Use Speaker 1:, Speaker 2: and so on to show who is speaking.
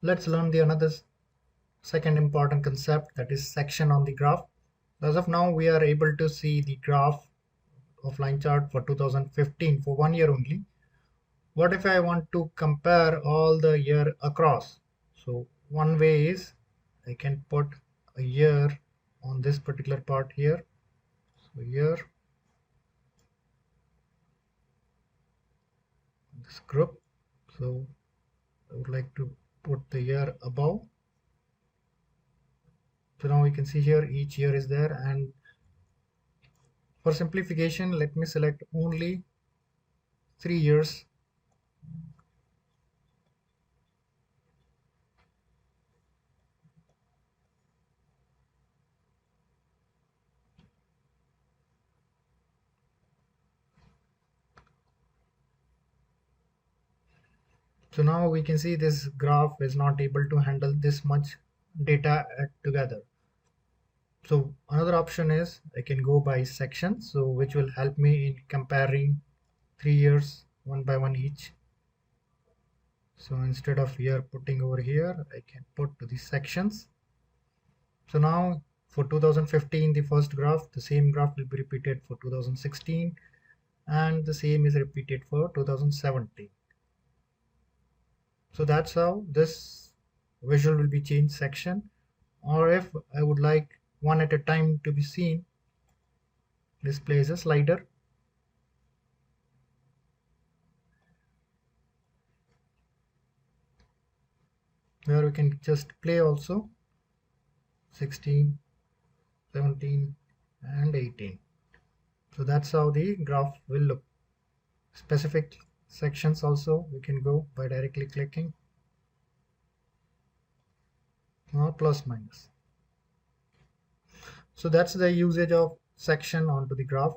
Speaker 1: Let's learn the another second important concept, that is section on the graph. As of now, we are able to see the graph of line chart for 2015 for 1 year only. What if I want to compare all the year across? So one way is I can put a year on this particular part here. So year, this group. So I would like to put the year above. So now we can see here each year is there, and for simplification, let me select only 3 years. So now we can see this graph is not able to handle this much data together. So another option is I can go by section, so which will help me in comparing 3 years one by one each. So instead of year putting over here, I can put to the sections. So now for 2015, the first graph, the same graph will be repeated for 2016, and the same is repeated for 2017. So that's how this visual will be changed section. Or if I would like one at a time to be seen, display as a slider. Where we can just play also 16, 17 and 18. So that's how the graph will look. Specific sections also we can go by directly clicking or plus minus. So that's the usage of section onto the graph.